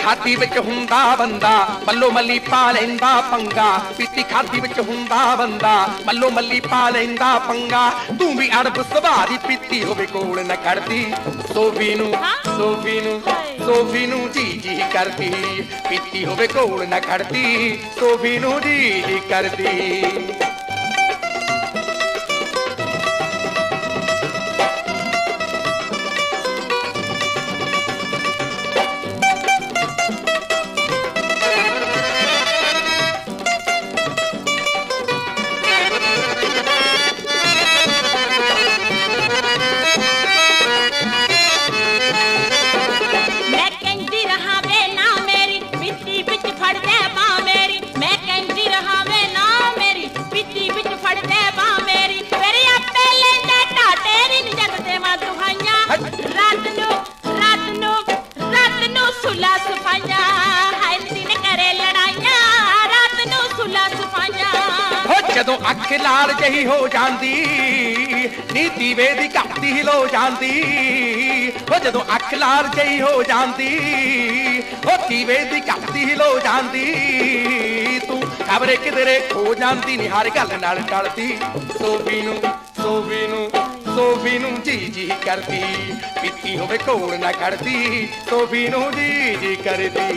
खादी विच हुंदा बंदा मल्लो मल्ली पा लैंदा पंगा। पीती खादी विच हुंदा बंदा मल्लो मल्ली पा लैंदा पंगा। तू भी अड़ब सुभाऽ दी पीती होवे कोल न खड़दी सोफी नूं सोफी नूं सोफी नूं जी जी करदी। पीती होवे कोल न खड़दी सोफी नूं जी जी करदी। जदों अख लाल जही हो जांदी नी दीवे दी घाती हिलो जांदी। ओ जदों अख लाल जही हो जांदी ओ दीवे दी घाती हिलो जांदी। तू खबरे किधरे खो जांदी नी हर गल नाल टलदी सोफी नूं सोफी नूं सोफी नूं जी जी करदी। पीती होवे कोल ना खड़दी सोफी नूं जी जी करदी।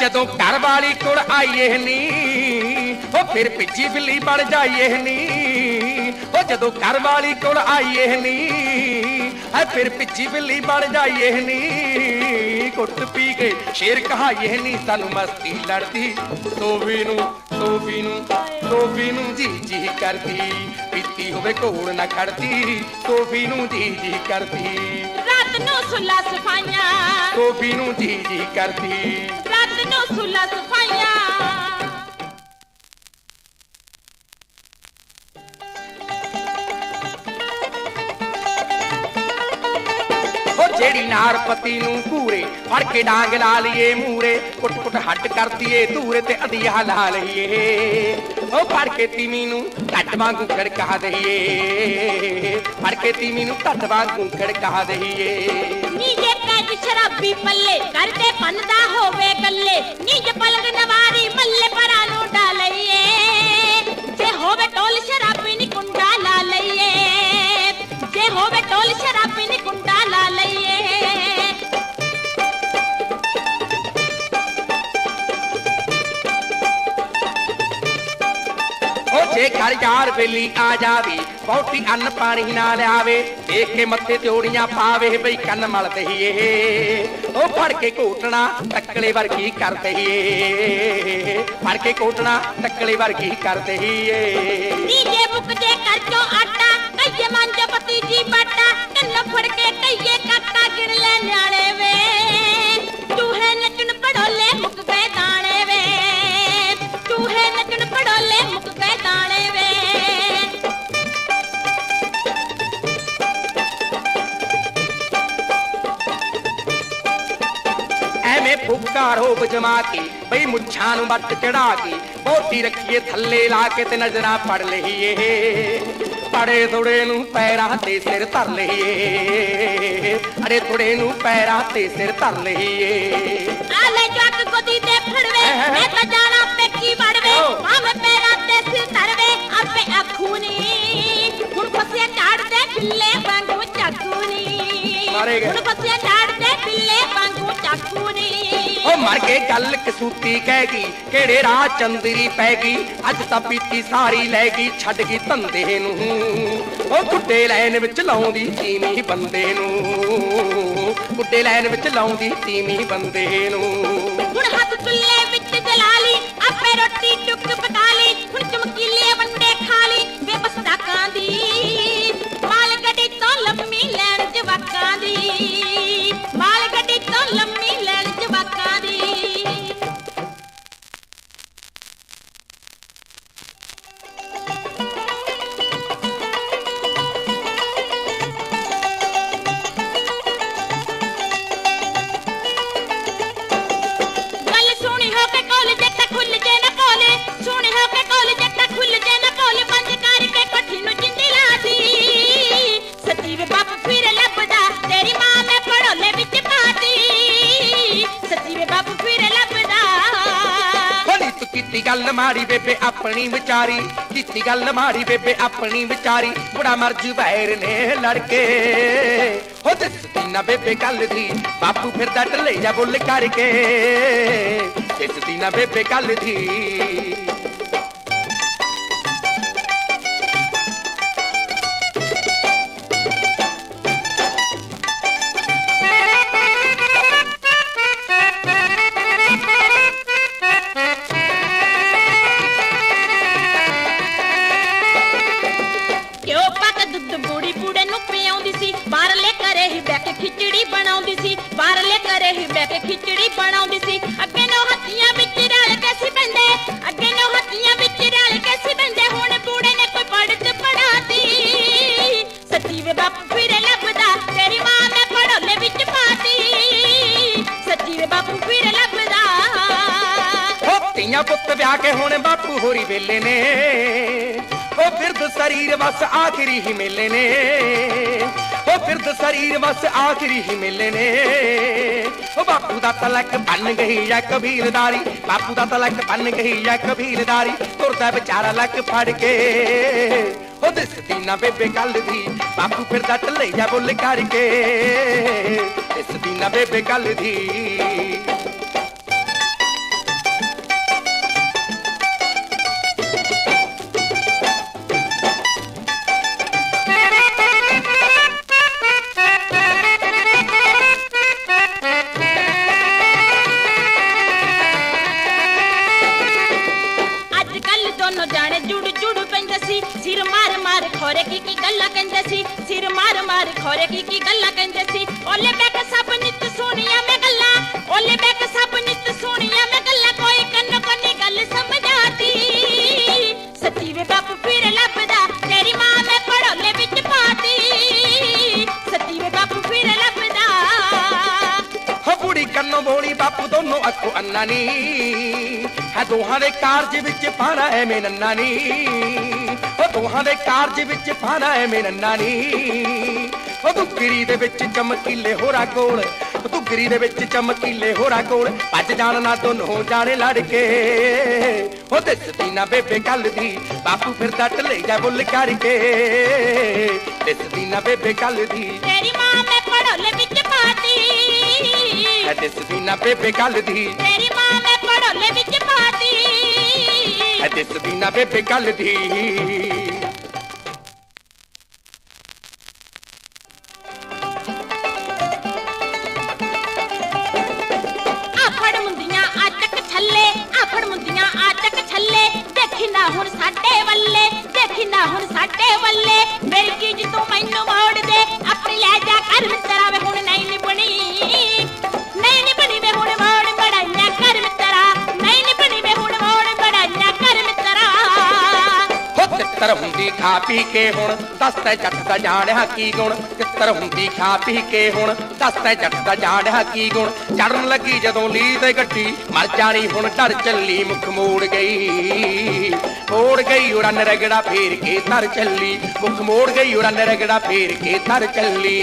जदों घर वाली कोल आईए नी ओ फिर पिज्जी बिल्ली बन जाइए नी। ओ जदों घर वाली कोल आईए नी फिर पिज्जी बिल्ली बन जाइए नी। कुट पी गए शेर कहाइए नी सानू मस्ती लड़दी सोफी नूं सोफी नूं सोफी नूं जी जी करदी। पीती होवे कोल ना खड़दी सोफी नूं जी जी करदी। रात नूं सुला सफाइयां सोफी नूं जी जी करदी। रात नूं सुला सफाइयां जेड़ी नार पति नूं घूरे फड़ के डांग ला लीए मूरे। कुट कुट हट कर दिए दूरे ते अदिया ला लईए। ओ फड़ के तीमी नूं टट वांगू खड़का दईए। फड़ के तीमी नूं टट वांगू खड़का दईए। नी जे पैज शराबी पल्ले करदे पनदा होवे गल्ले। नी जे पलंग नवारी मल्ले परा नूं डालईए। जे होवे टोल शराबी नी कुंडा ला लईए। जे होवे टोल शराबी नी कुंडा ला लईए। जे घर यार वेली आ जावे बहुती अन्न पानी ना लियावे। देख के मत्थे त्योड़ियां पावे बई कन्न मल दईए। ओ फड़ के घोटना टकले वर्गी कर दईए। फड़ के घोटना टकले वर्गी कर दईए। नीजे मुक जे कर चो आटा कईए मांजो पति जी बाटा। कन्न फड़ के कईए काका गिन ले न्याणे वे। तूहे नचन पड़ोले मुक गए दाने वे। तूहे नचन पड़ोले मुक गए दाने वे। एवें फुकार हो बजमा के बई मुच्छां नूं बट चढ़ा के बोटी रखिए थल्ले ला के ते नजरां पड़ लईए। अड़े थोड़े नूं पैरां ते सिर धर लईए। अड़े थोड़े नूं पैरां ते सिर धर लईए। आले जग गोदी ते फड़वे मैं तो जाना पेकी वड़वे। भावे पैरां ते सिर धरवे आपे अखूनी। हुण फसिया झाड़ दे बिल्ले वांगू चाकूनी। हुण फसिया झाड़ दे बिल्ले वांगू चाकूनी। ओ मर के गल कसूती कहगी केड़े राह चंदरी पैगी। अज तां पीती सारी लैगी छड्ड गई धंधे नूं। ओ गुड्डे लैन विच लाउंदी चीनी बंदे नूं। ਗੁੱਡੇ ਲਾਈਨ ਵਿੱਚ ਲਾਉਂਦੀ ਤੀਵੀਂ ਬੰਦੇ ਨੂੰ। ਹੁਣ ਹੱਥ ਚੁੱਲ੍ਹੇ ਵਿੱਚ ਜਲਾ ਲਈ, ਆਪੇ ਰੋਟੀ ਟੁੱਕ ਪਕਾ ਲਈ, ਹੁਣ ਚਮਕੀਲੇ ਵੰਡੇ ਖਾ ਲਈ ਵੇ ਬਸਤਾਕਾਂ ਦੀ, ਮਾਲ ਗੱਡੀ ਤੋਂ ਲੰਮੀ ਲੈਣ ਜਵਾਕਾਂ ਦੀ, ਮਾਲ ਗੱਡੀ ਤੋਂ ਲੰਮੀ ਲੈਣ ਜਵਾਕਾਂ ਦੀ। गल मारी बेबे अपनी विचारी, की गल मारी बेबे अपनी विचारी, बड़ा मर्ज बैर ने लड़के हो दसदी ना बेबे गल दी, बापू फिर ढले जा बुल करके दसदी ना बेबे गल दी। खिचड़ी बनाउंदी सी बारले करे ही बैठे खिचड़ी बनाउंदी सी, अगे नो हत्थियां विच रल के सी बंदे, अगे नो हत्थियां विच रल के सी बंदे, हुण बूढ़े ने कोई पढ़त पढ़ाती, सच्ची वे बापू फिर लभदा तेरी मां ने पढ़ोले विच पाती, सच्ची वे बापू फिर लभदा। ओ तियां पुत्त ब्याह के हुण बापू होरी वेले ने, ओ फिरद शरीर बस आखिरी ही मेले ने, ओ फिरद शरीर बस आखिरी ही मेले ने। ओ बापू दा तलक बन गई या कबीरदारी, बापू दा तलक बन गई या कबीरदारी, तुरदा बेचारा लक फड़ के ओ दसदी ना बेबे गल दी, बापू फिर ढले जा बुल करके दसदी ना बेबे गल दी। सिर मार मार खोरे की गल्ला कहंदे सी, सिर मार मार खोरे की गल्ला कहंदे सी, ओले बैक सब नित सोनिया में गल्ला, ओले बैक सब नित सोनिया में गल्ला, कोई कन्नो कन्नी गल समझाती, सच्ची वे बापू फिर लभदा तेरी मां में पढ़ोले विच पाती, सच्ची वे बापू फिर लभदा। हो बूढ़ी कन्नो बोली बापू दोनों अखो अन्ना नी, है दोहां दे कारज विच पाना है मैं नन्ना नी, दोहां दे कारज विच पाना है मैं नन्ना नी। ओ दुगरी दे विच चमकीले होरा कोल, दुगरी दे विच चमकीले होरा कोल, भज जान ना दोनों जाने लड़के ओ दसदी ना बेबे गल दी, बापू फिर ढले जा बुल करके दसदी ना बेबे गल दी, तेरी मां में पढ़ोले विच पाती, दसदी ना बेबे गल दी, तेरी मां में पढ़ोले विच पाती, दसदी ना बेबे गल दी। देखी ना हुण साडे वल्ले, देखी ना हुण साडे वल्ले, मेरी चीज तू मैनू मोड़ दे, अपनी ले जा कर मित्रा वे हुण नहीं निभनी, नहीं निभनी वे हुण मोड़ बड़ाइया कर मित्रा, नहीं निभनी वे हुण मोड़ बड़ाइया कर मित्रा। हो तित्तर हुंदी खा पी के हुण दसदा जट दा जाणिया की गुण, तित्तर हुंदी खा पी के हुण दसदा जट दा जाणिया की गुण, चढ़न लगी जदों ली ते गड्डी मर जानी हुण डर चली, मुख मोड़ गई उड़न रगड़ा फेर के तर चली, मुख मोड़ गई उड़न रगड़ा फेर के तर चली।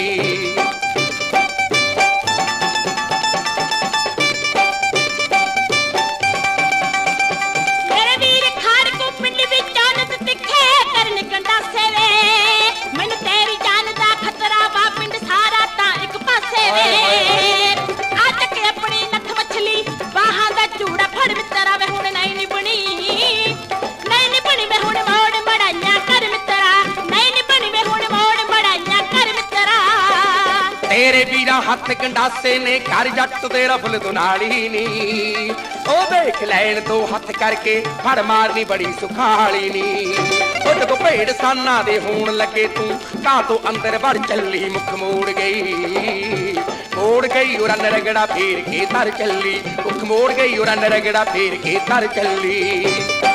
तेरे वीरा हथ गंडासे ने घर जट दे रफल दुनाली नी ओ देख लैन दो हथ करके फड़ मारनी बड़ी सुखाली नी ओ जदों भेड़ साना दे होण लगे तू कां तो अंदर वड़ चली मुख मोड़ गई और रगड़ा फेर के तर चली मुख मोड़ गई और रगड़ा फेर के तर चली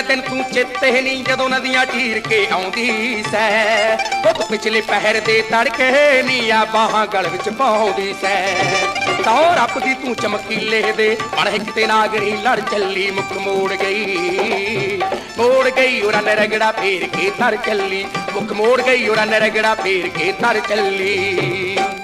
दिन तू चेते नहीं जदों नदियां चीर के आउंदी सै खुद पिछले पहर दे तड़के नी आ बाहां गल विच पाउंदी सै तो रब दी तू चमकीले दे अणहिक ते नागणी लड़ चली मुख मोड़ गई और रगड़ा फेर के तर चली मुख मोड़ गई और रगड़ा फेर के तर चली